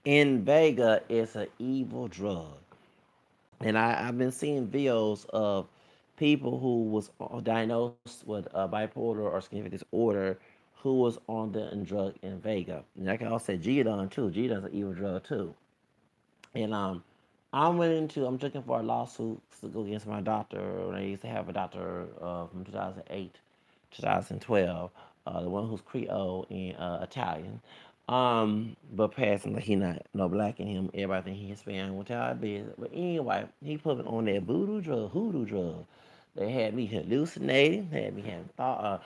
Invega is an evil drug. And I've been seeing videos of people who was diagnosed with bipolar or schizophrenic disorder who was on the drug Invega. And like I also said, Geodon too. Geodon's an evil drug too. And I'm looking for a lawsuit to go against my doctor. When I used to have a doctor from 2008, 2012, the one who's Creole and Italian. But passing like he not no black in him. Everybody think he Hispanic, which I business. But anyway, he put me on that voodoo drug, hoodoo drug. They had me hallucinating, had me having thought,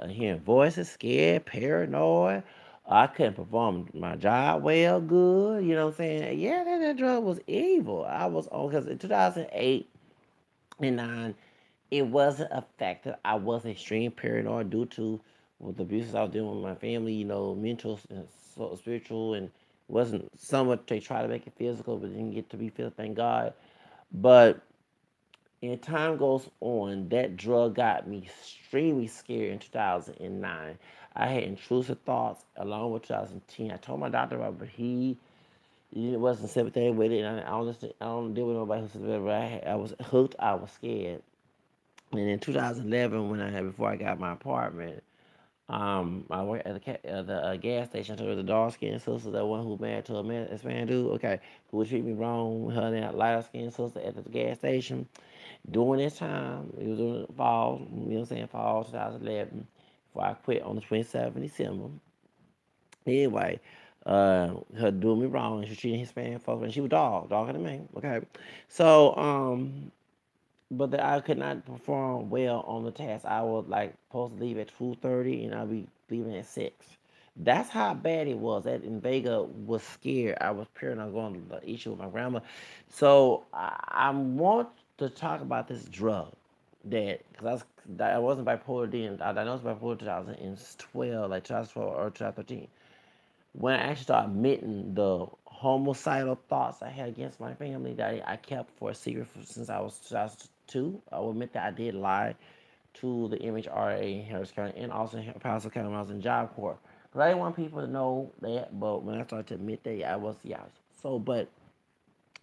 hearing voices, scared, paranoid. I couldn't perform my job well, good. You know what I'm saying? Yeah, that drug was evil. I was on because in 2008 and 9, it wasn't effective. I was extreme paranoid due to the abuses I was dealing with my family. Mental and spiritual, and wasn't somewhat they try to make it physical, but didn't get to be physical. Thank God. But and time goes on, that drug got me extremely scared in 2009. I had intrusive thoughts along with 2010. I told my doctor about it, but he wasn't sympathetic with it. And I don't deal with nobody who's sympathetic. But I was hooked. I was scared. And in 2011, before I got my apartment, I worked at the gas station. I told her the dark skinned sister, that one who married to a man, this man dude, okay, who would treat me wrong. Her and that lighter skinned sister at the gas station. During this time, it was during the fall, you know what I'm saying, fall 2011, before I quit on the 27th of December. Anyway, her doing me wrong, and she treating Hispanic folks, and she was darker than me, okay? So, but I could not perform well on the task. I was like supposed to leave at 2:30, and I'll be leaving at 6. That's how bad it was. That in Vega was scared. I was paranoid going to the issue with my grandma. So I want to talk about this drug that because I wasn't bipolar then. I diagnosed bipolar 2012, like 2012 or 2013. When I actually started admitting the homicidal thoughts I had against my family that I kept for a secret since I was 2002, I will admit that I did lie to the MHRA in Harris County and also in Pasco County when I was in Job Corps. Because I didn't want people to know that, but when I started to admit that, I was, yeah. So, but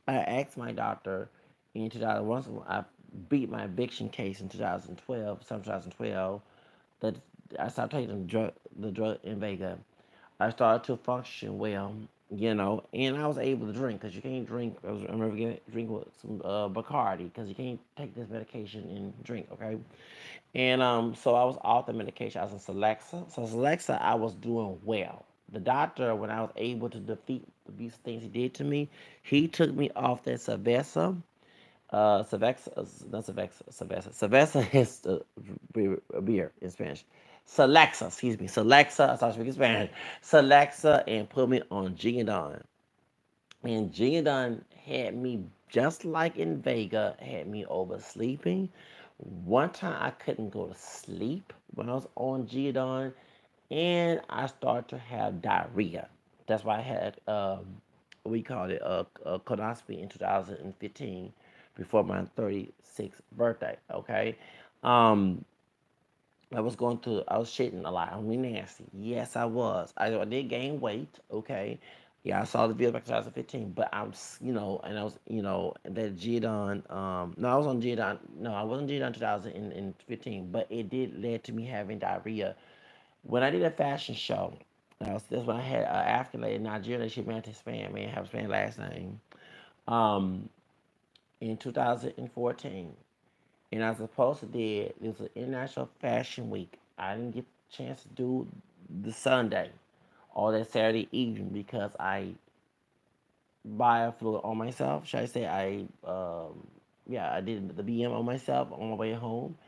I asked my doctor in 2001, I beat my eviction case in 2012, summer 2012, that I stopped taking the drug in Vega. I started to function well, and I was able to drink because you can't drink. I remember drinking with some Bacardi because you can't take this medication and drink, okay? And so I was off the medication. I was on Celexa. So Celexa, I was doing well. The doctor, when I was able to defeat the abuse things he did to me, he took me off that Savessa. Not Savessa. Savessa is the beer in Spanish. Celexa, excuse me. Celexa, I started speaking Spanish. Celexa and put me on Gingadon. And Gingadon had me just like in Vega, had me oversleeping. One time I couldn't go to sleep when I was on Gingadon, and I started to have diarrhea. That's why I had we called it a colonoscopy in 2015 before my 36th birthday. Okay, um, I was shitting a lot. I was nasty. Yes, I was. I did gain weight. Okay. Yeah, I saw the video back in 2015, but I was, and I was, that Gidon, no, I was on Gidon, no, I wasn't Gidon 2015, but it did lead to me having diarrhea. When I did a fashion show, that's when I had an African lady in Nigeria, she married Hispanic man, have a Hispanic last name, um, in 2014. And I was supposed to did it was an international fashion week. I didn't get a chance to do the Sunday or that Saturday evening because I biofluid on myself. Should I say I did the BM on myself on my way home,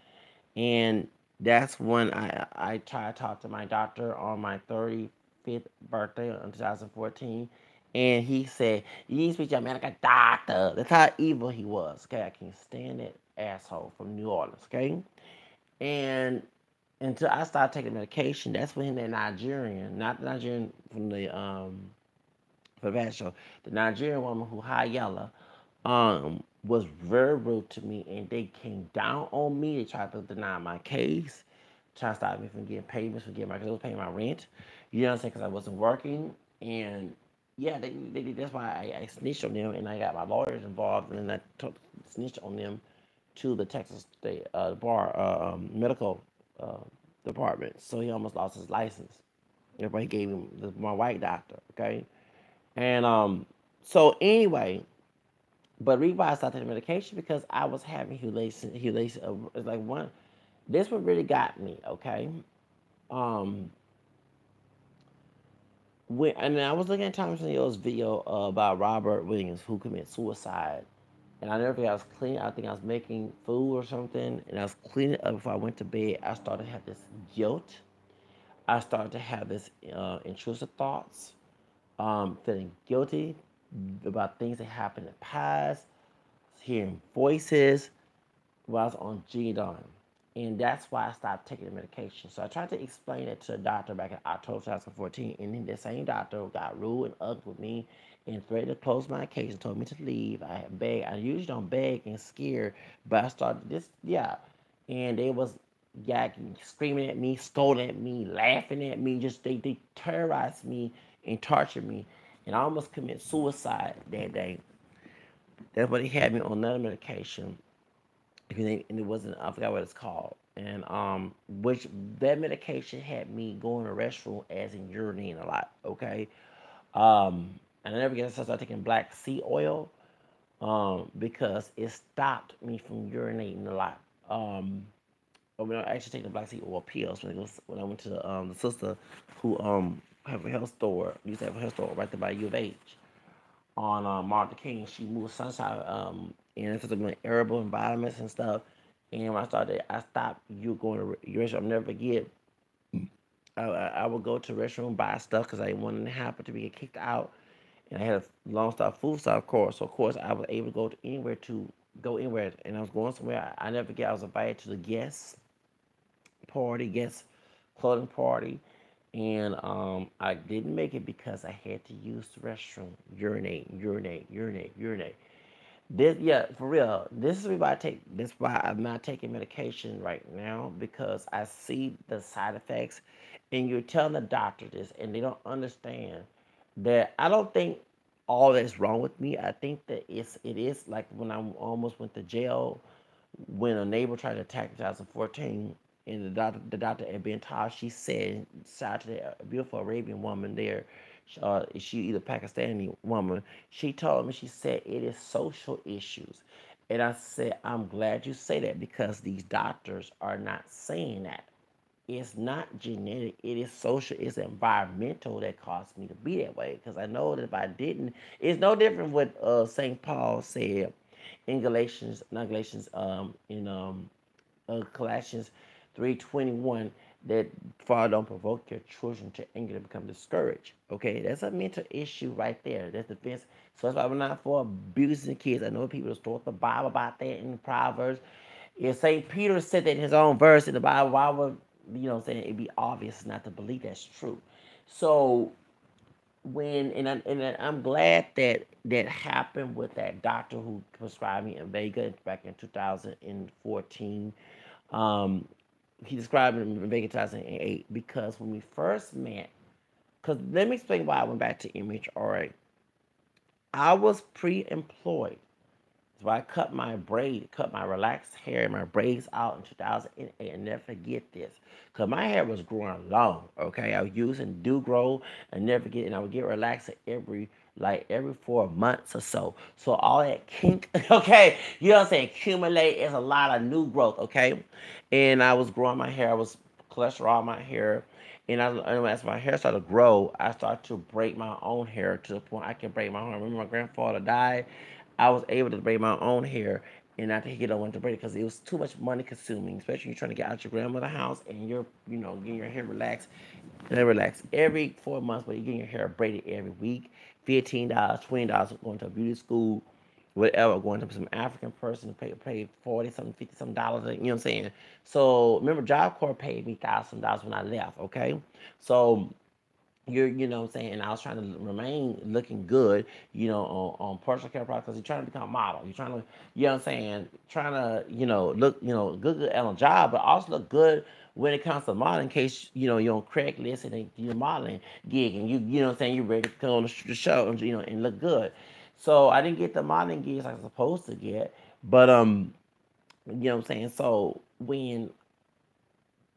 and that's when I tried to talk to my doctor on my 35th birthday in 2014. And he said, "You need to speak to your medical doctor." That's how evil he was. Okay, I can't stand that asshole from New Orleans. Okay, and until I started taking medication, that's when that Nigerian, not the Nigerian from the fashion show, the Nigerian woman who high yellow, was very rude to me, and they came down on me. They tried to deny my case, trying to stop me from getting payments, from getting my, cause I was paying my rent. You know what I'm saying? Because I wasn't working, and Yeah, that's why I snitched on them, and I got my lawyers involved, and I snitched on them to the Texas State Bar medical uh, department. So he almost lost his license. Everybody gave him my white doctor, okay? And so anyway, but reason why I started taking medication because I was having hallucination. It's like one. This one really got me, okay? Um, and I was looking at Thomas Neal's video about Robert Williams who committed suicide, and I never forget I was cleaning. I think I was making food or something, and I was cleaning up before I went to bed. I started to have this guilt. I started to have this intrusive thoughts, feeling guilty about things that happened in the past, hearing voices while I was on Gedon. And that's why I stopped taking the medication. So I tried to explain it to a doctor back in October 2014, and then the same doctor got rude and ugly with me and threatened to close my case and told me to leave. I had begged. I usually don't beg and scare, but I started this, yeah. And they was yakking, screaming at me, scolding at me, laughing at me. Just they terrorized me and tortured me, and I almost committed suicide that day. That's why they had me on another medication, and it wasn't, I forgot what it's called. And which that medication had me going to the restroom as in urinating a lot. Okay. And I never get started taking black sea oil because it stopped me from urinating a lot. But when I actually taking the black sea oil pills when I went to the sister who have a health store, used to have a health store right there by U of H on Martin Luther King. She moved Sunshine and it's doing herbal environments and stuff. And when I stopped you going to your restaurant. I'll never forget. I would go to the restroom buy stuff because I didn't want to happen to be get kicked out. And I had a long stop food stop course. So of course I was able to go anywhere. And I was going somewhere. I never forget. I was invited to the guest clothing party, and I didn't make it because I had to use the restroom, urinate. This, yeah, for real. This is why I take. This is why I'm not taking medication right now because I see the side effects, and you're telling the doctor this, and they don't understand that. I don't think all that's wrong with me. I think that it is like when I almost went to jail when a neighbor tried to attack me in 2014, and the doctor had been taught, she said, shout to the beautiful Arabian woman there, she either Pakistani woman, she told me, she said, it is social issues. And I said, I'm glad you say that because these doctors are not saying that. It's not genetic, it is social, it's environmental that caused me to be that way. Because I know that if I didn't, it's no different what St. Paul said in Galatians, not Galatians, Colossians 3:21, that Father don't provoke your children to anger to become discouraged. Okay, that's a mental issue right there. That's defense. So that's why we're not for abusing kids. I know people start the Bible about that in Proverbs. If St. Peter said that in his own verse in the Bible, why would saying it'd be obvious not to believe that's true? So I'm glad that that happened with that doctor who prescribed me Invega back in 2014. Um, he described it in Invega 2008 because when we first met, because let me explain why I went back to Image. All right, I was pre-employed. So I cut my relaxed hair, my braids out in 2008, and never forget this. Because my hair was growing long, okay? I was using Do Grow and never forget, and I would get relaxed every 4 months or so. So all that kink, okay, you know what I'm saying, accumulate is a lot of new growth, okay? And I was growing my hair, I was cholesterol in my hair. And as my hair started to grow, I started to braid my own hair to the point I can braid my own. I remember my grandfather died. I was able to braid my own hair, and I think he don't want to braid it because it was too much money consuming, especially you're trying to get out your grandmother's house and you're, getting your hair relaxed. And then relax every 4 months, but you're getting your hair braided every week. $15, $20 going to a beauty school, whatever, going to some African person to pay 40 something, 50 something dollars, you know what I'm saying? So remember Job Corps paid me $1,000 when I left, okay? So you know what I'm saying? And I was trying to remain looking good, on personal care products because you're trying to become a model. You're trying to, you know what I'm saying? Trying to, look, good on a job, but also look good when it comes to modeling in case, you're on Craigslist and you're modeling gig and you know what I'm saying? You're ready to come on the show, and look good. So I didn't get the modeling gigs I was supposed to get, but, you know what I'm saying? So when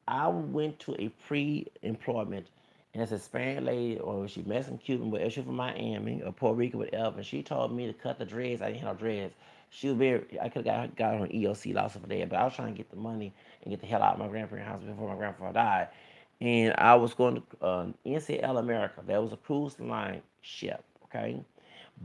I went to a pre-employment, and this Hispanic lady, or she Mexican, Cuban, but she from Miami or Puerto Rico, whatever. And she told me to cut the dreads. I didn't have no dreads. She was very. I could have got her on EOC loss of a day, but I was trying to get the money and get the hell out of my grandparents' house before my grandfather died. And I was going to NCL America. That was a cruise line ship. Okay,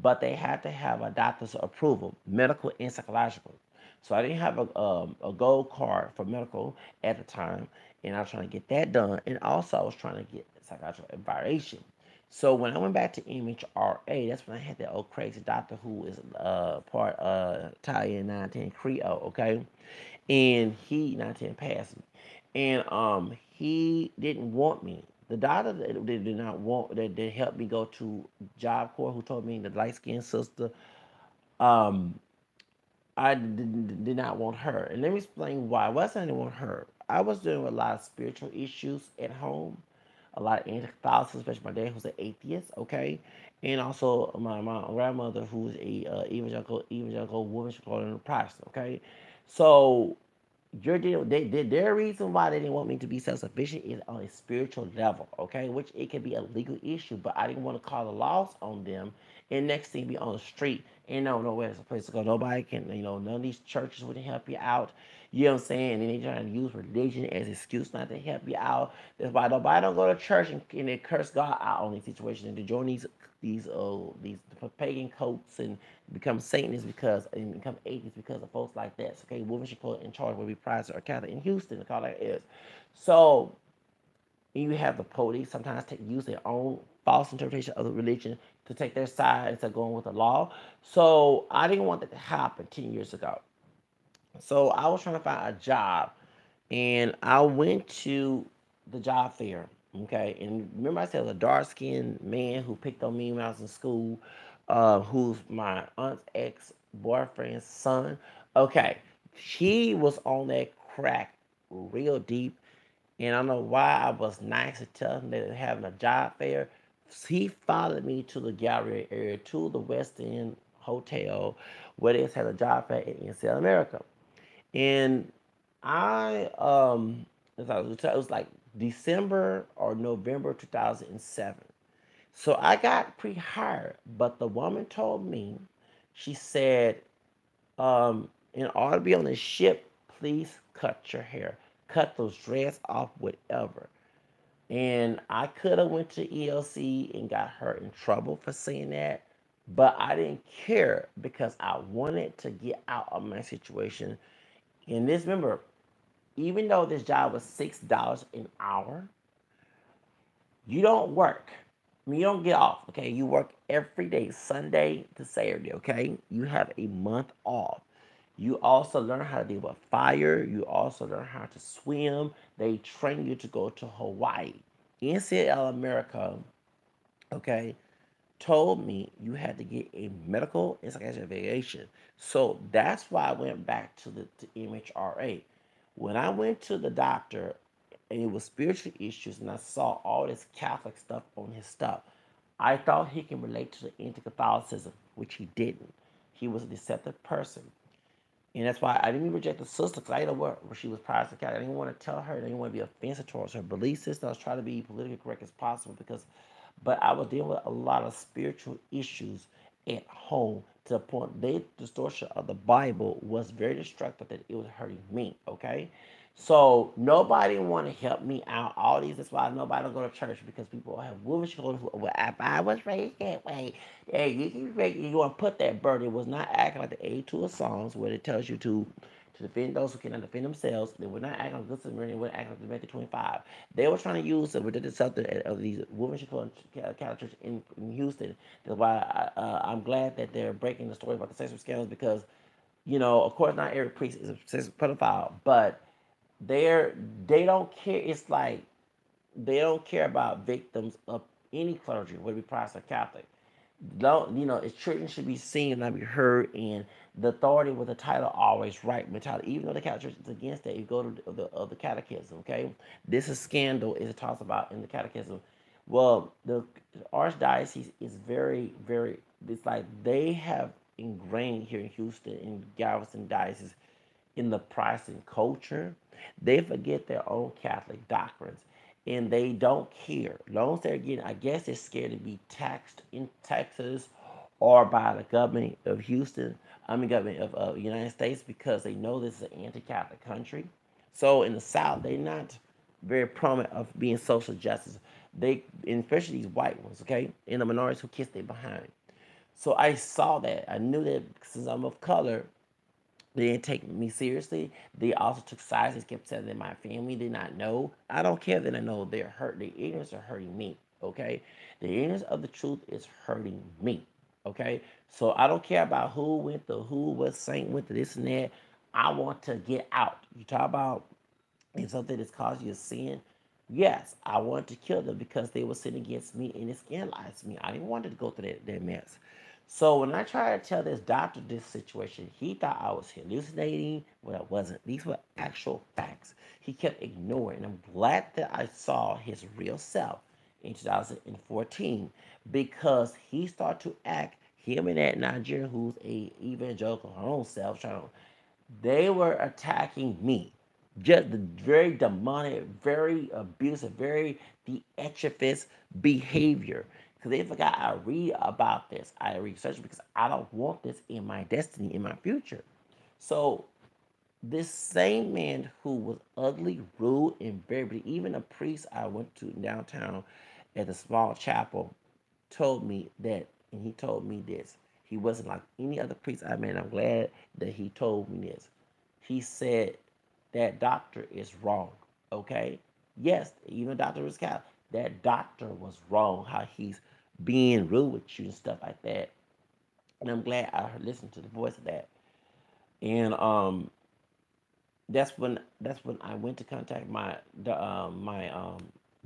but they had to have a doctor's approval, medical and psychological. So I didn't have a gold card for medical at the time, and I was trying to get that done. And also, I was trying to get psychological evaluation. So when I went back to MHRA, that's when I had that old crazy doctor who is part Italian 910 Creole, okay? And he 910 passed me. And he didn't want me. The doctor that did not want that helped me go to Job Corps, who told me the light skinned sister, um, I did not want her. And let me explain why. Why did I didn't want her? I was dealing with a lot of spiritual issues at home, a lot of anti-Catholicism, especially my dad who's an atheist, okay? And also my grandmother who's a evangelical woman, she called her a Protestant, okay? So your deal, their reason why they didn't want me to be self-sufficient is on a spiritual level, okay? Which it could be a legal issue, but I didn't want to call the laws on them. And next thing be on the street and no nowhere there's a place to go. Nobody can, none of these churches wouldn't help you out. You know what I'm saying? And they trying to use religion as an excuse not to help you out. That's why nobody don't go to church and they curse God out on these situations and to join these pagan cults and become Satanists because and become atheists because of folks like that. So, okay, women should put in charge will be Protestant or Catholic in Houston, the call that is. So you have the police sometimes use their own false interpretation of the religion to take their side instead of going with the law. So I didn't want that to happen 10 years ago. So I was trying to find a job, and I went to the job fair. Okay, and remember I said it was a dark skinned man who picked on me when I was in school, who's my aunt's ex boyfriend's son. Okay, he was on that crack real deep, and I don't know why I was nice to tell him that they're having a job fair. He followed me to the gallery area to the West End Hotel where they had a job fair in South America. And I it was like December or November 2007. So I got pre-hired, but the woman told me, she said, in order to be on the ship, please cut your hair, cut those dreads off, whatever. And I could have went to ELC and got her in trouble for saying that, but I didn't care because I wanted to get out of my situation. And this, remember, even though this job was $6 an hour, you don't work. I mean, you don't get off, okay? You work every day, Sunday to Saturday, okay? You have a month off. You also learn how to deal with fire. You also learn how to swim. They train you to go to Hawaii. NCL America, okay, told me you had to get a medical and psychiatric evaluation. So that's why I went back to MHRA. When I went to the doctor and it was spiritual issues and I saw all this Catholic stuff on his stuff, I thought he can relate to the anti-Catholicism, which he didn't. He was a deceptive person. And that's why I didn't even reject the sister because I didn't know where she was Protestant Catholic. I didn't want to tell her. I didn't want to be offensive towards her belief system. I was trying to be politically correct as possible because, but I was dealing with a lot of spiritual issues at home to the point their distortion of the Bible was very destructive that it was hurting me. Okay, so nobody want to help me out. All these, that's why nobody don't go to church because people have women children who, well, if I was raised that way, yeah, you want to put that burden. It was not acting like the 82 of Psalms where it tells you to defend those who cannot defend themselves. They were not acting like good Samaritan. They were acting like Matthew 25. They were trying to use the ridiculous subject of these women Catholic Church in Houston. That's why I'm glad that they're breaking the story about the sexual scandals because, of course, not every priest is a sexual pedophile, but they're they don't care. It's like they don't care about victims of any clergy, whether it be Protestant or Catholic. Don't, its children should be seen and not be heard, and the authority with the title always right mentality. Even though the Catholic Church is against that, you go to the Catechism. Okay, this is scandal, as it talks about in the Catechism. Well, the Archdiocese is very, very. It's like they have ingrained here in Houston and Galveston diocese in the Protestant culture. They forget their own Catholic doctrines, and they don't care. As long as they're getting, I guess they're scared to be taxed in Texas or by the government of Houston, government of United States, because they know this is an anti-Catholic country. So in the South, they're not very prominent of being social justice. They, and especially these white ones, okay, and the minorities who kiss their behind. So I saw that. I knew that since I'm of color, they didn't take me seriously. They also took sides. They kept saying that my family did not know. I don't care that I know they're hurt. The ignorance are hurting me. Okay, the ignorance of the truth is hurting me. Okay, so I don't care about who went to who, what saint went to this and that. I want to get out. You talk about if something that's caused you a sin. Yes, I wanted to kill them because they were sinning against me and it scandalized me. I didn't want to go through that mess. So when I tried to tell this doctor this situation, he thought I was hallucinating. Well, I wasn't. These were actual facts. He kept ignoring. I'm glad that I saw his real self in 2014 because he started to act. Him and that Nigerian who's a evangelical her own self, they were attacking me. Just the very demonic, very abusive, very theatricist behavior. Because they forgot I read about this. I research because I don't want this in my destiny, in my future. So this same man who was ugly, rude, and very, but even a priest I went to downtown at the small chapel told me that, and he told me this. He wasn't like any other priest I met. I'm glad that he told me this. He said that doctor is wrong. Okay? Yes, even Dr. Riscal, that doctor was wrong. How he's being rude with you and stuff like that. And I'm glad I listened to the voice of that. And that's when I went to contact my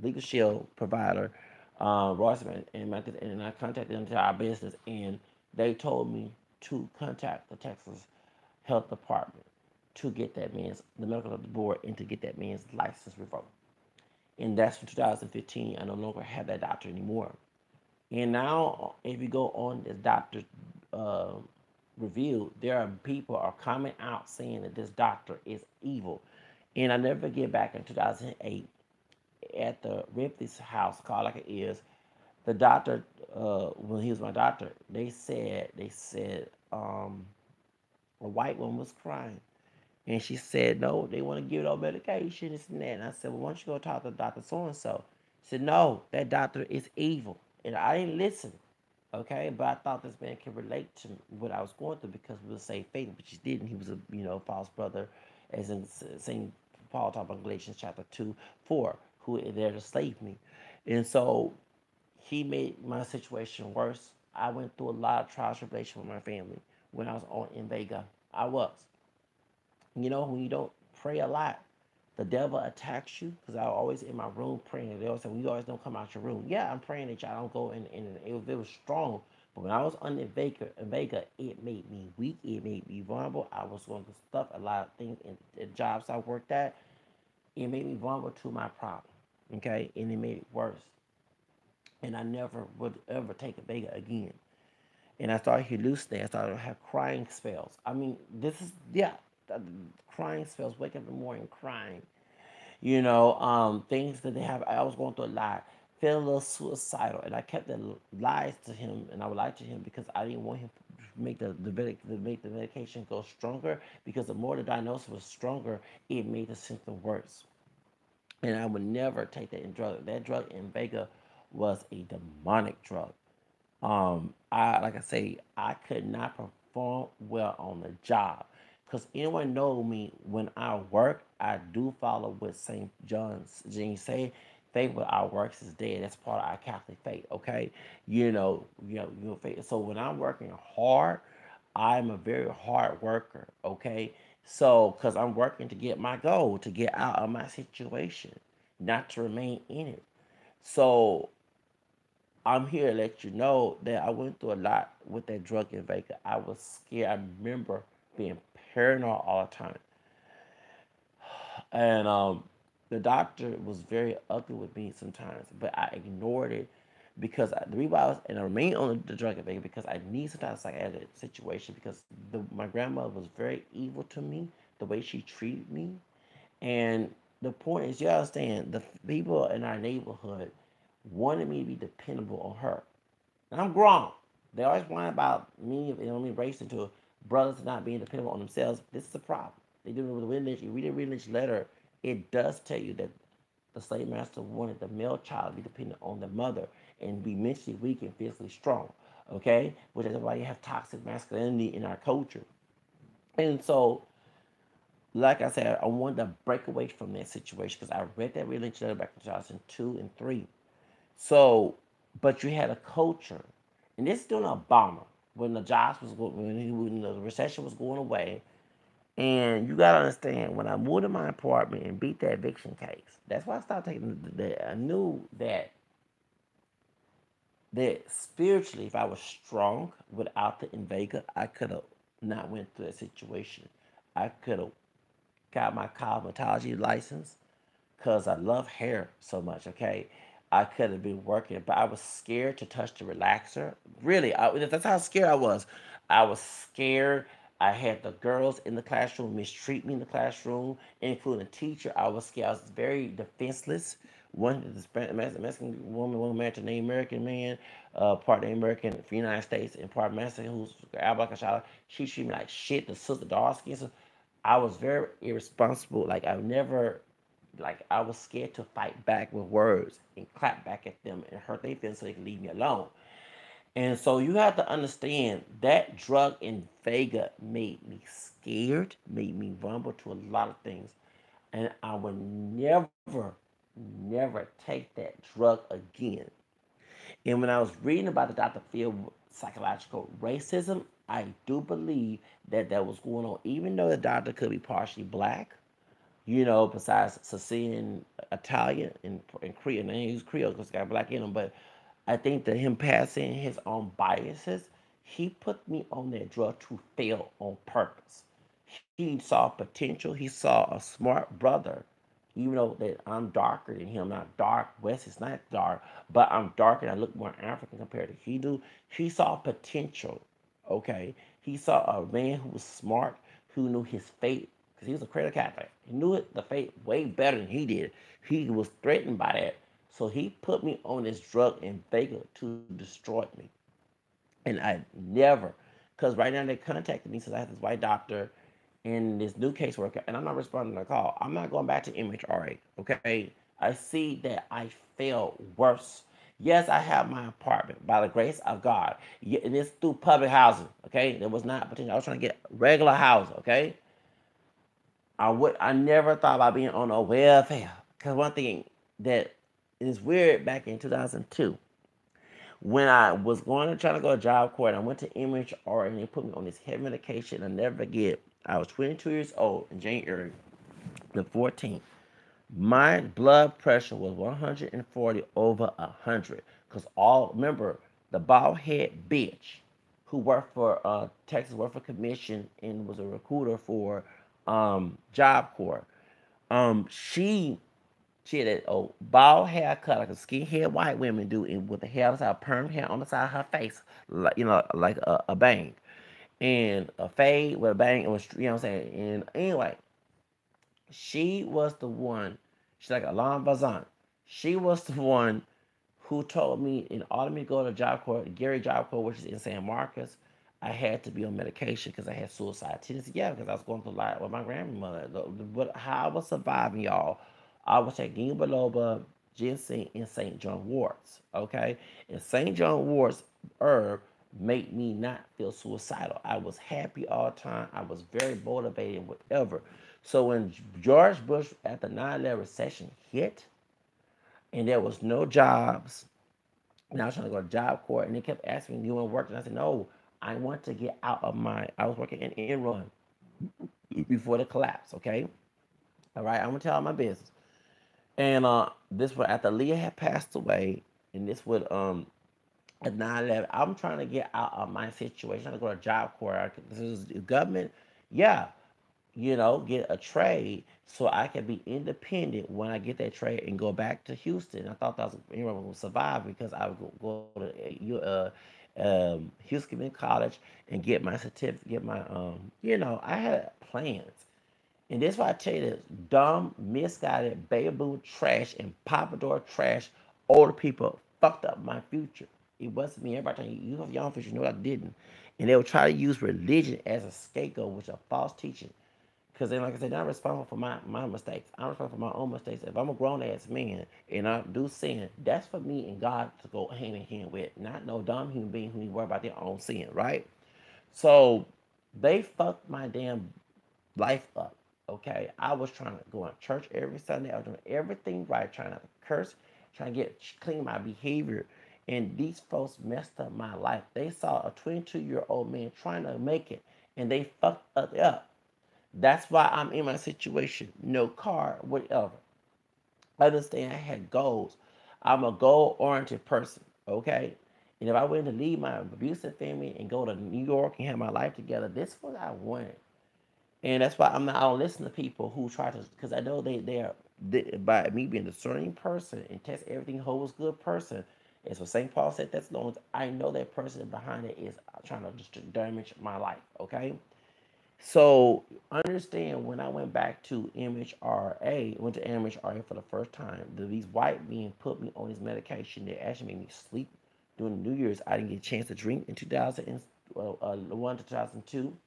legal shield provider, Royce, and I contacted them to our business, and they told me to contact the Texas Health Department to get that man's the medical board and to get that man's license revoked. And that's from 2015. I no longer have that doctor anymore. And now, if you go on the doctor uh, review, there are people are coming out saying that this doctor is evil. And I never forget back in 2008 at the Ripley's house, called like it is, the doctor, when he was my doctor, they said a white woman was crying. And she said, no, they want to give it all medication, this and that. And I said, well, why don't you go talk to Dr. So-and-so? She said, no, that doctor is evil. And I didn't listen, okay? But I thought this man could relate to what I was going through because we were saved faith, which he didn't. He was a, false brother, as in St. Paul talked about Galatians chapter 2, 4, who are there to slave me. And so he made my situation worse. I went through a lot of trials and tribulation with my family when I was on Invega. I was. When you don't pray a lot, the devil attacks you. Because I was always in my room praying. They always say, well, you always don't come out your room. Yeah, I'm praying that y'all don't go in. It was strong. But when I was on Invega, it made me weak. It made me vulnerable. I was going through stuff, a lot of things in the jobs I worked at. It made me vulnerable to my problem. Okay? And it made it worse. And I never would ever take a Vega again. And I started hallucinating. I started to have crying spells. I mean, this is, yeah, crying spells. Wake up in the morning crying. Things that they have. I was going through a lot, feeling a little suicidal, and I kept the lies to him, and I would lie to him because I didn't want him to make make the medication go stronger. Because the more the diagnosis was stronger, it made the symptom worse. And I would never take that drug. That drug in Vega was a demonic drug. I like I say, I could not perform well on the job because anyone know me when I work. I do follow what Saint John's Jean say. Faith without works is dead. That's part of our Catholic faith. Okay, faith. So when I'm working hard, I'm a very hard worker. Okay, so because I'm working to get my goal, to get out of my situation, not to remain in it. So I'm here to let you know that I went through a lot with that drug in Vegas. I was scared. I remember being paranoid all the time. And the doctor was very ugly with me sometimes, but I ignored it because the reason why I was and I remained on the drug addict because I need sometimes psychiatric situation because my grandmother was very evil to me, the way she treated me, and the point is you understand the people in our neighborhood wanted me to be dependable on her. And I'm grown. They always whine about me, racing to brothers not being dependable on themselves. This is a problem. They do it with the Lynch. You read the Lynch letter, it does tell you that the slave master wanted the male child to be dependent on the mother and be mentally weak and physically strong. Okay? Which is why you have toxic masculinity in our culture. And so, like I said, I wanted to break away from that situation because I read that Lynch letter back in 2002 and 3. So, but you had a culture, and this is during Obama when the jobs was going, when the recession was going away. And you gotta understand, when I moved to my apartment and beat that eviction case, that's why I started taking I knew that spiritually, if I was strong without the Invega, I could have not went through that situation. I could have got my cosmetology license because I love hair so much, okay? I could have been working, but I was scared to touch the relaxer. Really, that's how scared I was. I was scared. I had the girls in the classroom mistreat me in the classroom, including the teacher. I was scared. I was very defenseless. One, the Mexican woman, one married to an American man, part of the American for the United States, and part Mexican who's Abacachada. She treated me like shit. The sister, dark skin. So I was very irresponsible. Like I never like I was scared to fight back with words and clap back at them and hurt their feelings so they could leave me alone. And so you have to understand that drug in Vega made me scared, made me vulnerable to a lot of things. And I would never take that drug again. And when I was reading about the Dr. Phil psychological racism, I do believe that that was going on. Even though the doctor could be partially black, besides Sicilian, Italian, and Creole. And he's Creole because he got black in him. But I think that him passing his own biases, he put me on that drug to fail on purpose. He saw potential. He saw a smart brother, even though that I'm darker than him. Not dark. West is not dark, but I'm darker and I look more African compared to he do. He saw potential. Okay, he saw a man who was smart, who knew his fate because he was a cradle Catholic. He knew it, the fate way better than he did. He was threatened by that. So he put me on this drug in Vega to destroy me. And I never, because right now they contacted me since I have this white doctor and this new caseworker, and I'm not responding to the call. I'm not going back to MHRA, okay? I see that I failed worse. Yes, I have my apartment by the grace of God. And it's through public housing, okay? There was not potential. I was trying to get regular housing, okay? I never thought about being on a welfare. Cause one thing that is weird back in 2002, when I was going to try to go to job court, I went to MHR and they put me on this heavy medication. I never forget. I was 22 years old in January the 14th. My blood pressure was 140 over 100. Cause remember the bald head bitch who worked for Texas Workforce Commission and was a recruiter for Job Corps. She had a bald haircut like a skinhead white women do, and with the hair on perm hair on the side of her face, like a bang, and a fade with a bang. It was, what I'm saying. And anyway, she was the one. She's like Alain Bazan. She was the one who told me in order me to go to Job Corps, Gary Job Corps, which is in San Marcos, I had to be on medication because I had suicide tendency. Yeah, because I was going through a lot with my grandmother. But how I was surviving, y'all, I was taking biloba, ginseng, and St. John warts. Okay, and St. John warts herb made me not feel suicidal. I was happy all the time. I was very motivated, whatever. So when George Bush at the 9/11 recession hit, and there was no jobs, and I was trying to go to job court, and they kept asking me, "You want to work?" And I said, "No, I want to get out of my." I was working in Enron before the collapse. Okay, all right. I'm gonna tell all my business. And this was after Leah had passed away, and this would at 9/11. I'm trying to get out of my situation. I'm trying to go to Job Corps. This is government. Yeah, get a trade so I can be independent when I get that trade and go back to Houston. I thought that was going to survive because I would go to Houston Community College and get my certificate, get my I had plans. And that's why I tell you this dumb, misguided, baby boo trash and pompadour trash older people fucked up my future. It wasn't me. Everybody telling you, you have your own future. You know I didn't. And they would try to use religion as a scapegoat, which is a false teaching. Because then, like I said, I'm responsible for my mistakes. I'm responsible for my own mistakes. If I'm a grown ass man and I do sin, that's for me and God to go hand in hand with, not no dumb human being who worry about their own sin, right? So they fucked my damn life up. Okay, I was trying to go to church every Sunday. I was doing everything right, trying not to curse, trying to get clean my behavior. And these folks messed up my life. They saw a 22-year-old man trying to make it, and they fucked it up. That's why I'm in my situation. No car, whatever. I understand I had goals. I'm a goal oriented person, okay? And if I were to leave my abusive family and go to New York and have my life together, this is what I wanted. And that's why I don't listen to people who try to, because I know by me being a discerning person and test everything whole good person. As what St. Paul said, that's long. I know that person behind it is trying to just damage my life. Okay, so understand when I went back to MHRA, went to MHRA for the first time, these white men put me on this medication that actually made me sleep during the New Year's. I didn't get a chance to drink in 2001 to 2002.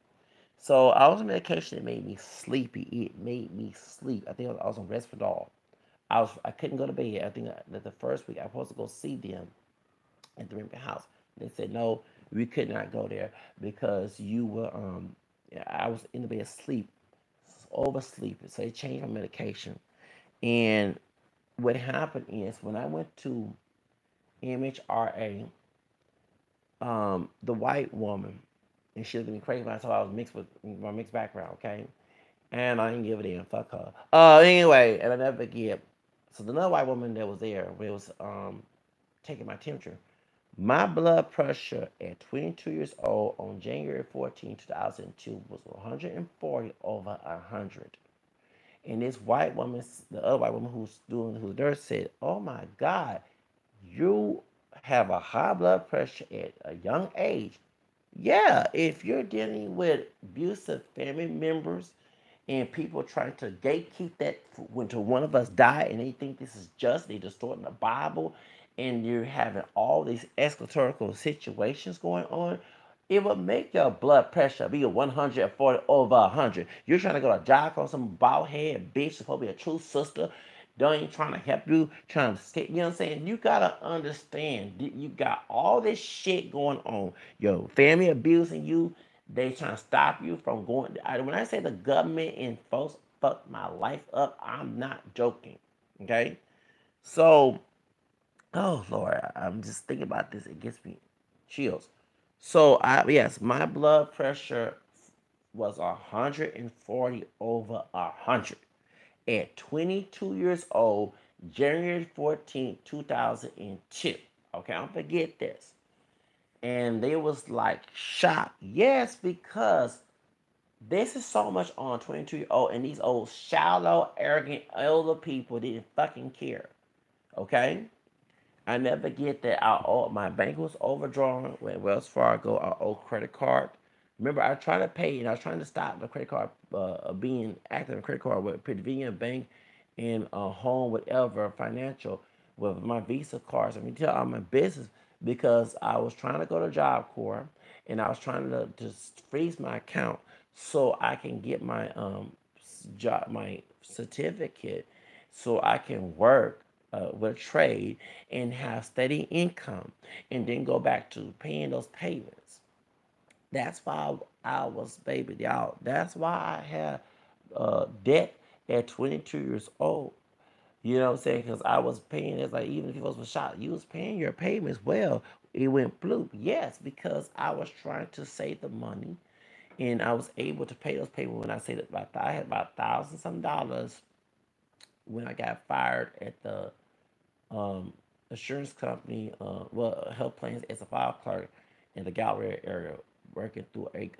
So I was on medication that made me sleepy. It made me sleep. I think I was on Respidol. I couldn't go to bed. I think that the first week I was supposed to go see them at the Remington house. They said no, we could not go there because you were I was in the bed asleep, oversleeping. So they changed my medication. And what happened is when I went to MHRA, the white woman, and she looked at me crazy when I told her I was mixed with my mixed background, okay? And I didn't give a damn. Fuck her. Anyway, and I never forget. So the other white woman that was there, was taking my temperature. My blood pressure at 22 years old on January 14, 2002 was 140 over 100. And this white woman, the other white woman who's there said, "Oh my God, you have a high blood pressure at a young age. Yeah, if you're dealing with abusive family members and people trying to gatekeep that when to one of us die and they think this is just, they distorting the Bible, and you're having all these eschatological situations going on, it will make your blood pressure be 140 over 100. You're trying to go to job on some bald head bitch supposed to be a true sister. Don't even trying to help you, trying to skate. You know what I'm saying? You gotta understand. You got all this shit going on. Your family abusing you. They trying to stop you from going. When I say the government and folks fucked my life up, I'm not joking. Okay, so oh Lord, I'm just thinking about this. It gets me chills. So yes, my blood pressure was 140 over 100 at 22 years old, January 14th, 2002. Okay, don't forget this. And they was like shocked. Yes, because this is so much on 22-year-old and these old shallow, arrogant, elder people didn't fucking care. Okay? I never get that. My bank was overdrawn with Wells Fargo. Our old credit card. Remember, I tried to pay, and I was trying to stop the credit card being active in credit card with Convenient Bank and Home, whatever, financial, with my Visa cards. I mean, tell all my business because I was trying to go to Job Corps, and I was trying to just freeze my account so I can get my job, my certificate, so I can work with a trade and have steady income, and then go back to paying those payments. That's why I was baby y'all. That's why I had debt at 22 years old. You know what I'm saying? Because I was paying. It's like even if it was a shot, you was paying your payments well. It went blue. Yes, because I was trying to save the money, and I was able to pay those payments when I said about I had about $1,000 some dollars when I got fired at the insurance company, health plans as a file clerk in the Gallery area, working through a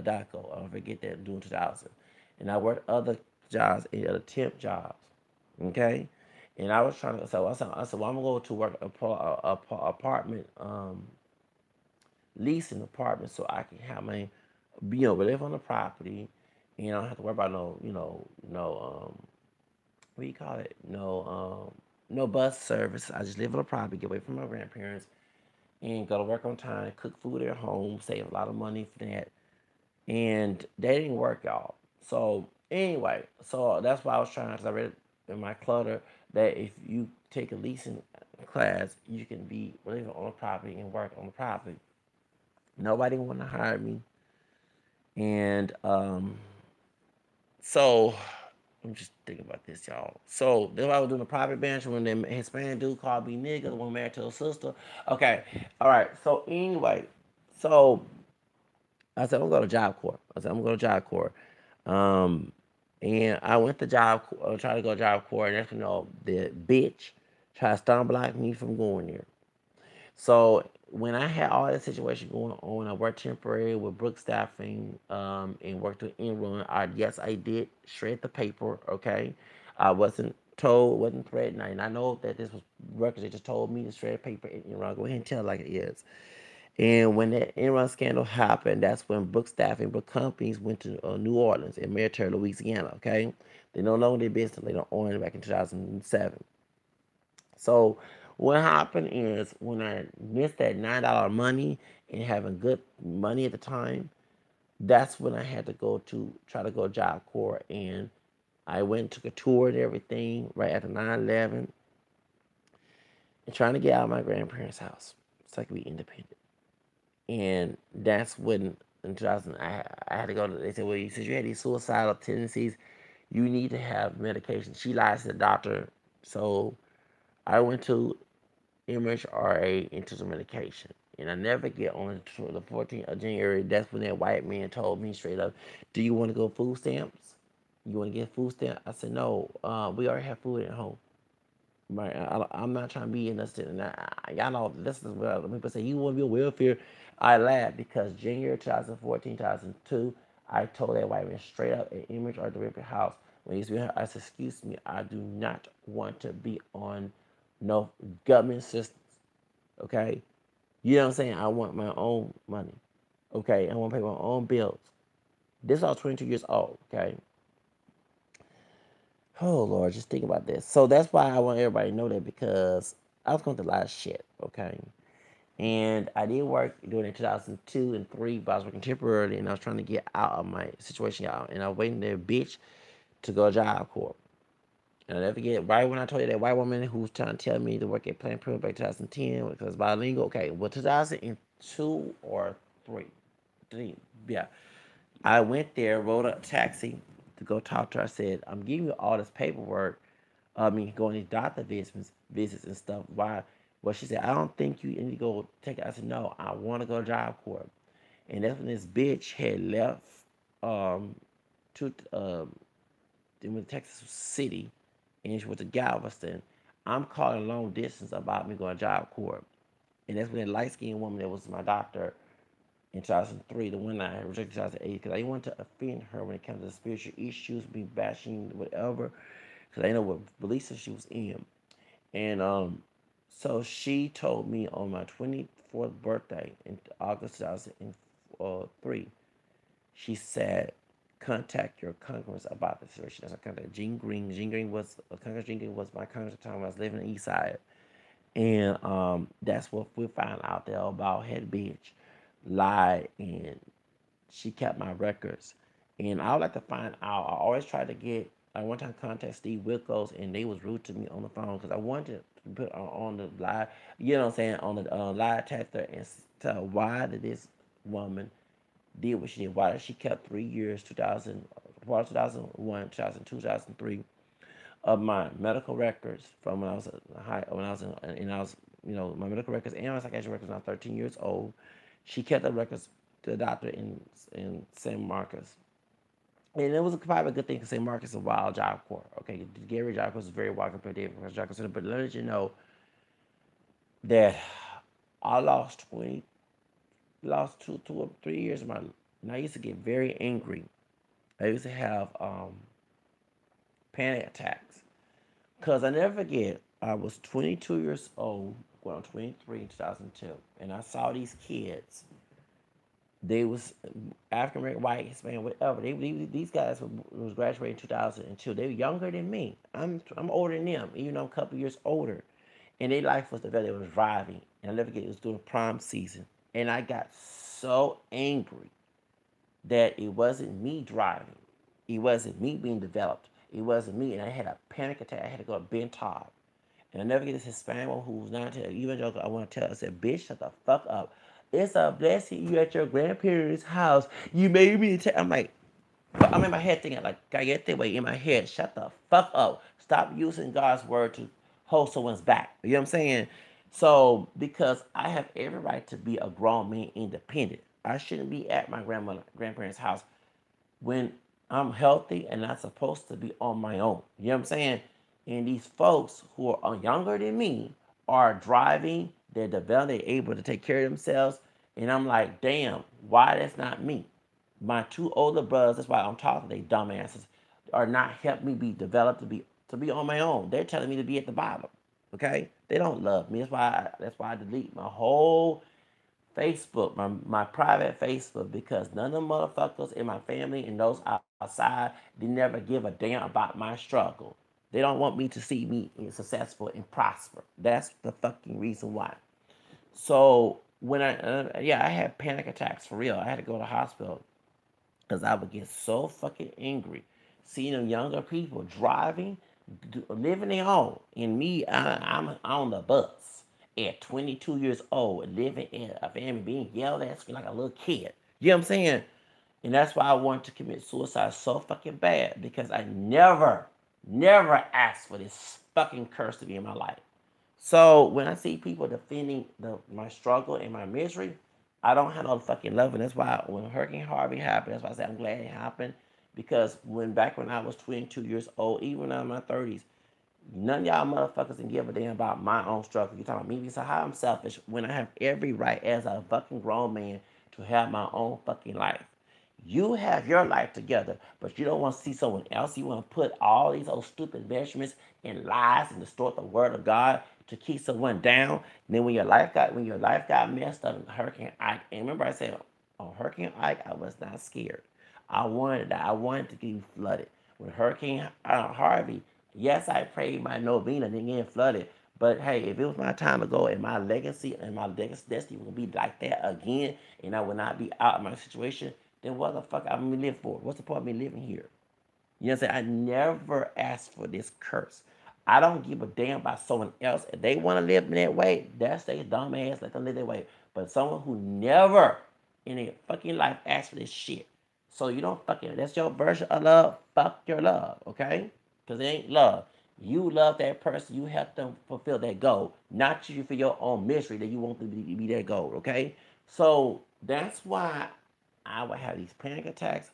DACO. I don't forget that doing 2000, and I worked other jobs in other temp jobs. Okay, and I was trying to. So I said, well, I'm gonna go to work apartment, leasing apartment, so I can have my, live on the property, and I don't have to worry about no, what do you call it? No bus service. I just live on the property, get away from my grandparents, and go to work on time, cook food at home, save a lot of money for that. And they didn't work out. So anyway, so that's why I was trying, because I read in my clutter that if you take a leasing class, you can be living on the property and work on the property. Nobody want to hire me, and so I'm just thinking about this, y'all. So then I was doing a private bench when the Hispanic dude called me nigga, the one married to a sister. Okay, all right. So anyway, so I said I'm gonna go to Job Corps. I said I'm gonna go to Job Corps. Um, and I went to try to go to Job Corps, and that's when the bitch tried to stumble block me from going there. So when I had all that situation going on, I worked temporary with Brook Staffing, and worked with Enron. Yes, I did shred the paper. Okay, I wasn't told, wasn't threatened, and I know that this was records. They just told me to shred paper in Enron. Go ahead and tell it like it is. And when that Enron scandal happened, that's when Brook Staffing, Brook Companies went to New Orleans in Military, Louisiana. Okay, they no longer did business later on back in 2007. So what happened is when I missed that $9 money and having good money at the time, that's when I had to go to try to go Job Corps, and I went and took a tour and everything right after 9/11, and trying to get out of my grandparents' house so I could be independent. And that's when in 2000 I had to go to. They said, well, since you had these suicidal tendencies, you need to have medication. She lied to the doctor, so I went to MHRA into some medication. And I never get on to the 14th of January. That's when that white man told me straight up, do you want to go food stamps? You want to get food stamps? I said, no, we already have food at home. Right? I'm not trying to be innocent. And y'all know, this is what people say, you want to be on welfare. I laughed because January 2014, 2002, I told that white man straight up at Image or the house, when he used to be here, I said, excuse me, I do not want to be on no government assistance. Okay? You know what I'm saying? I want my own money. Okay? I want to pay my own bills. This is all 22 years old. Okay? Oh, Lord, just think about this. So that's why I want everybody to know that, because I was going through a lot of shit. Okay? And I did work during 2002 and 3, but I was working temporarily, and I was trying to get out of my situation, y'all. And I was waiting there, bitch, to go to Job Corps. And I'll never forget, right when I told you that white woman who was trying to tell me to work at Planned Parenthood back in 2010 because I was bilingual. Okay, well, 2002 or 3, 3, yeah. I went there, rode a taxi to go talk to her. I said, I'm giving you all this paperwork. I mean, going to doctor visits and stuff. Why? Well, she said, I don't think you need to go take it. I said, no, I want to go to Job Corps. And that's when this bitch had left um, to then went to Texas City, and she went to Galveston. I'm calling long distance about me going to Job Corps. And that's when that light skinned woman that was my doctor in 2003, the one I rejected in 2008, because I didn't want to offend her when it comes to spiritual issues, me bashing, whatever, because I know what beliefs she was in. And so she told me on my 24th birthday in August 2003, she said, contact your Congress about the situation. That's I contact Gene Green. Gene Green was my Congress at the time when I was living in the East Side. And that's what we found out there about head bitch lied, and she kept my records. And I would like to find out. I always try to get. I one time contact Steve Wilkos, and they was rude to me on the phone because I wanted to put on the live, you know what I'm saying, on the live tester and tell why did this woman did what she did. Why she kept 3 years, 2000, 2001, 2002, 2003, of my medical records from when I was when I was in, and I was, my medical records and my psychiatric records when I was 13 years old. She kept the records to the doctor in San Marcos. And it was probably a good thing because St. Marcus is a wild Job Corps. Okay, Gary Job Corps is very wild compared to David Job Corps. But let you know, that I lost 20, lost 2 or 3 years of my life. And I used to get very angry. I used to have panic attacks. Because I never forget, I was 22 years old, going on 23 in 2002, and I saw these kids. They was African American, white, Hispanic, whatever. These guys was graduating in 2002. They were younger than me. I'm older than them, even though I'm a couple years older. And their life was developed. It was driving, and I never forget. It was during prom season, and I got so angry that it wasn't me driving. It wasn't me being developed. It wasn't me. And I had a panic attack. I had to go to Ben Todd. And I never get this Hispanic one who's not an evangelical. I want to tell her, I said, bitch, shut the fuck up. It's a blessing you at your grandparents' house. You made me. I'm like, I'm in my head thinking, like, I get that way in my head. Shut the fuck up. Stop using God's word to hold someone's back. You know what I'm saying? So, because I have every right to be a grown man independent, I shouldn't be at my grandparents' house when I'm healthy and not supposed to be on my own. You know what I'm saying? And these folks who are younger than me are driving, they're developed, they're able to take care of themselves. And I'm like, damn, why that's not me? My two older brothers, that's why I'm talking, they dumbasses, are not helping me be developed to be on my own. They're telling me to be at the bottom. Okay? They don't love me. That's why I delete my whole Facebook, my private Facebook, because none of the motherfuckers in my family and those outside, they never give a damn about my struggle. They don't want me to see me successful and prosper. That's the fucking reason why. So when I had panic attacks for real. I had to go to the hospital because I would get so fucking angry seeing them younger people driving, living their own, and me, I'm on the bus at 22 years old, living in a family, being yelled at like a little kid. You know what I'm saying? And that's why I wanted to commit suicide so fucking bad, because I never asked for this fucking curse to be in my life. So when I see people defending my struggle and my misery, I don't have no fucking love. And that's why when Hurricane Harvey happened, that's why I say I'm glad it happened. Because back when I was 22 years old, even in my 30s, none of y'all motherfuckers can give a damn about my own struggle. You talking about me? So how I'm selfish when I have every right as a fucking grown man to have my own fucking life. You have your life together, but you don't want to see someone else. You want to put all these old stupid measurements and lies and distort the word of God to keep someone down. And then when your life got messed up in Hurricane Ike, and remember I said on Hurricane Ike, I was not scared. I wanted to get flooded. When Hurricane Harvey, yes, I prayed my novena and then get flooded. But hey, if it was my time to go and my legacy and my destiny will be like that again, and I will not be out of my situation, then what the fuck I'm gonna live for? What's the point of me living here? You know what I'm saying? I never asked for this curse. I don't give a damn about someone else. If they want to live in that way, that's their dumb ass. Let them live that way. But someone who never in their fucking life asked for this shit. So you don't fucking, that's your version of love. Fuck your love, okay? Because it ain't love. You love that person. You help them fulfill that goal. Not you for your own misery that you want to be that goal, okay? So that's why I would have these panic attacks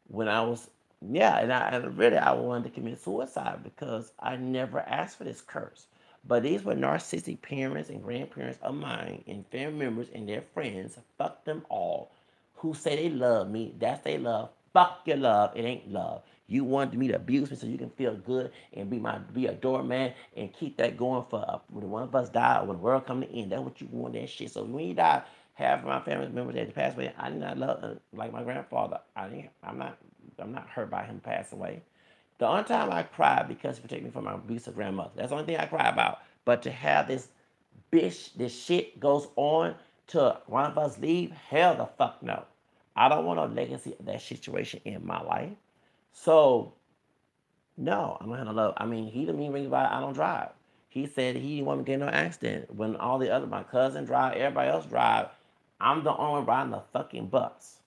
when I was, yeah, and I wanted to commit suicide because I never asked for this curse. But these were narcissistic parents and grandparents of mine and family members and their friends. Fuck them all. Who say they love me? That's they love. Fuck your love. It ain't love. You wanted me to abuse me so you can feel good and be a doorman and keep that going for when one of us die or when the world come to end. That's what you want, that shit. So when you die, half of my family members that passed away, I did not love like my grandfather. I'm not hurt by him passing away. The only time I cried because he protected me from my abusive grandmother. That's the only thing I cry about. But to have this bitch, this shit goes on to one of us leave, hell the fuck no. I don't want a legacy of that situation in my life. So no, I'm not gonna love. I mean, he didn't even ring about I don't drive. He said he didn't want me to get in no accident. When all the other my cousin drive, everybody else drive, I'm the only one riding the fucking bus.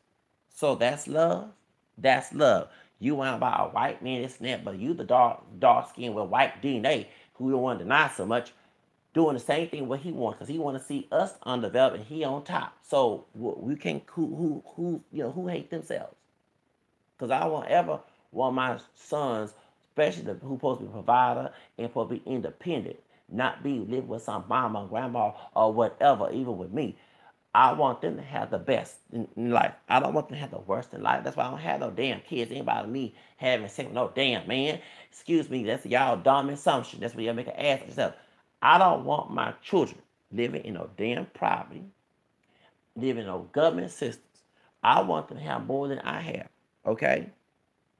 So that's love. That's love. You want about a white man, this and that, but you the dark skin with white DNA who don't want to deny so much, doing the same thing what he wants because he want to see us undeveloped and he on top. So we can't who hate themselves. Because I won't ever want my sons, especially who supposed to be a provider and supposed to be independent. not be living with some mama, grandma, or whatever, even with me. I want them to have the best in life. I don't want them to have the worst in life. That's why I don't have no damn kids. Anybody me having sex with no damn man. Excuse me, that's y'all dumb assumption. That's where you make an ass of yourself. I don't want my children living in no damn poverty, living in no government assistance. I want them to have more than I have. Okay?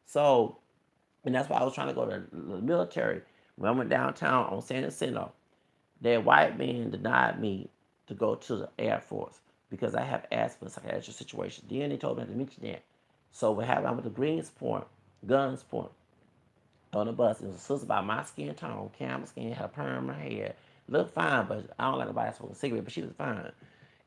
So, and that's why I was trying to go to the military. When I went downtown on San Jacinto, that white man denied me to go to the Air Force because I have asthma and psychiatric situation. Then they told me not to mention that. So what happened, I went to Guns Point, on the bus. It was a sister about my skin tone, camel skin, her perm, her hair. Looked fine, but I don't like nobody smoking a cigarette, but she was fine.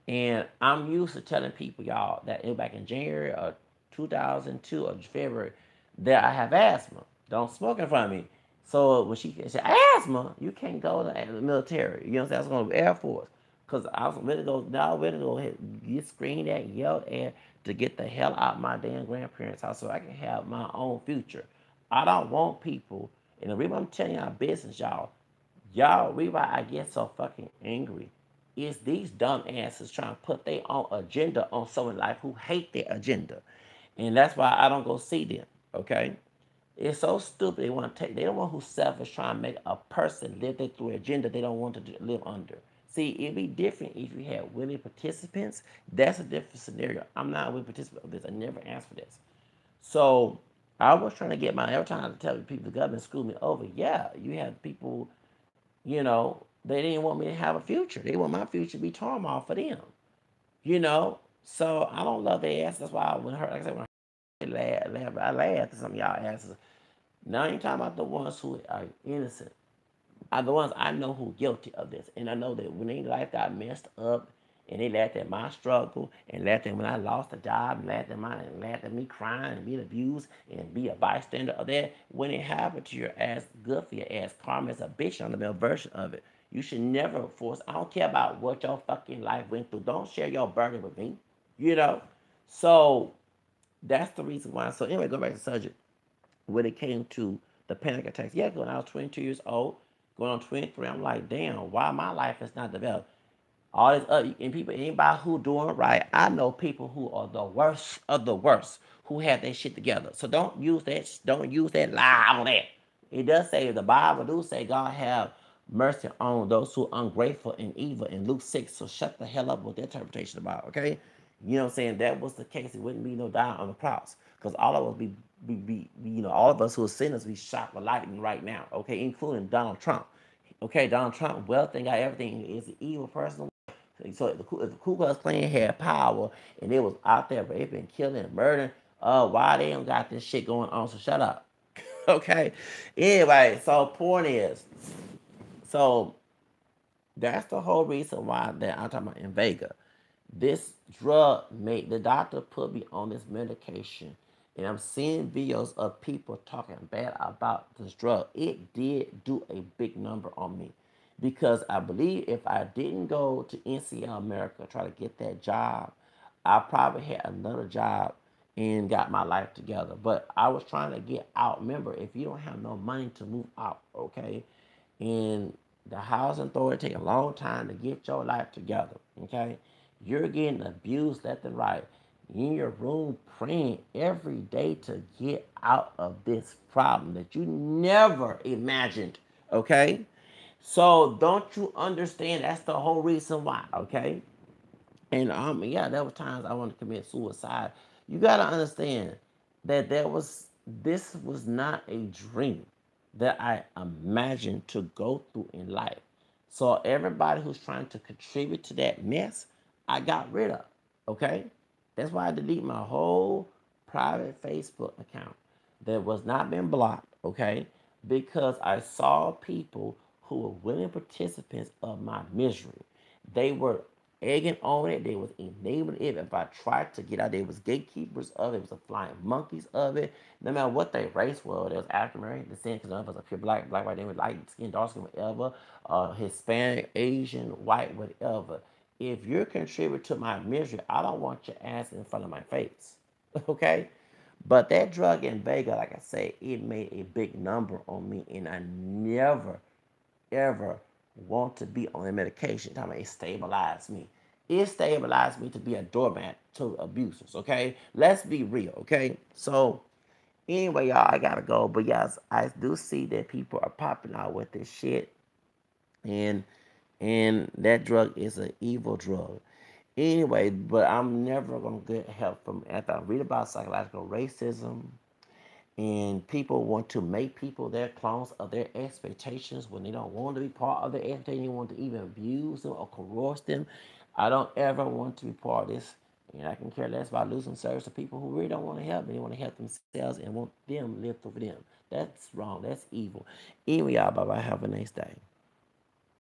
And I'm used to telling people, y'all, that back in January of 2002 or February, that I have asthma. Don't smoke in front of me. So when she said, asthma, you can't go to the military. You know what I'm saying? I was going to the Air Force. Because I was ready to go, now ready to go ahead, get screamed at, yelled at to get the hell out of my damn grandparents' house so I can have my own future. I don't want people, and the reason I'm telling y'all business, y'all, reason why I get so fucking angry is these dumb asses trying to put their own agenda on someone life who hate their agenda. And that's why I don't go see them, okay? It's so stupid. They want to take. They don't want who's selfish trying to make a person live their through agenda they don't want to live under. See, it'd be different if you had willing participants. That's a different scenario. I'm not a willing participant of this. I never asked for this. So I was trying to get my every time I tell people the government screwed me over. Yeah, you have people, they didn't want me to have a future. They want my future to be turmoil for them. You know, so I don't love their ass. That's why when her, like I said, when I laughed at some of y'all asses. Now I ain't talking about the ones who are innocent. Are the ones I know who guilty of this. And I know that when their life got messed up and they laughed at my struggle and laughed at when I lost a job and laughed at me crying and being abused and be a bystander of that, when it happened to your ass, good for your ass. Karma is a bitch on the male version of it. You should never force, I don't care about what your fucking life went through. Don't share your burden with me. You know? So that's the reason why. So anyway, go back to the subject. When it came to the panic attacks, yeah, when I was 22 years old, going on 23, I'm like, damn, why my life is not developed? All this other, and people, anybody who doing right, I know people who are the worst of the worst who have their shit together. So don't use that lie on that. It does say, the Bible do say God have mercy on those who are ungrateful and evil in Luke 6. So shut the hell up with that interpretation about, okay? You know what I'm saying? That was the case. It wouldn't be no dying on the cross. Because all of us all of us who are sinners be shot with lightning right now, okay? Including Donald Trump. Okay, Donald Trump, wealth and got everything, is an evil person. So if the Ku Klux Klan had power and they was out there raping, killing, murdering, why they don't got this shit going on? So shut up. Okay. Anyway, so point is, so that's the whole reason why that I'm talking about Invega. This drug made the doctor put me on this medication, and I'm seeing videos of people talking bad about this drug. It did do a big number on me because I believe if I didn't go to NCL America try to get that job, I probably had another job and got my life together. But I was trying to get out. Remember, if you don't have no money to move out, okay, and the housing authority take a long time to get your life together, okay, you're getting abused left and right. In your room praying every day to get out of this problem that you never imagined, okay? So don't you understand that's the whole reason why, okay? And yeah, there were times I wanted to commit suicide. You gotta understand that this was not a dream that I imagined to go through in life. So everybody who's trying to contribute to that mess, I got rid of. Okay? That's why I deleted my whole private Facebook account that was not been blocked, okay? Because I saw people who were willing participants of my misery. They were egging on it. They was enabling it. If I tried to get out, they was gatekeepers of it. It was the flying monkeys of it. No matter what their race was, there was African American descent, because none of us are pure black, white, they were light skin, dark skin, whatever, Hispanic, Asian, white, whatever. If you're contributing to my misery, I don't want your ass in front of my face. Okay? But that drug in Vega, like I say, it made a big number on me, and I never, ever want to be on their medication. Talking about it stabilized me. It stabilized me to be a doormat to abusers. Okay, let's be real. Okay, so anyway, y'all, I gotta go. But yes, I do see that people are popping out with this shit, and that drug is an evil drug. Anyway, but I'm never gonna get help from after I read about psychological racism and people want to make people their clones of their expectations when they don't want to be part of their expectation. They want to even abuse them or coerce them. I don't ever want to be part of this. And I can care less about losing service to people who really don't want to help me. They want to help themselves and want them to live through them. That's wrong. That's evil. Anyway, y'all, bye bye. Have a nice day.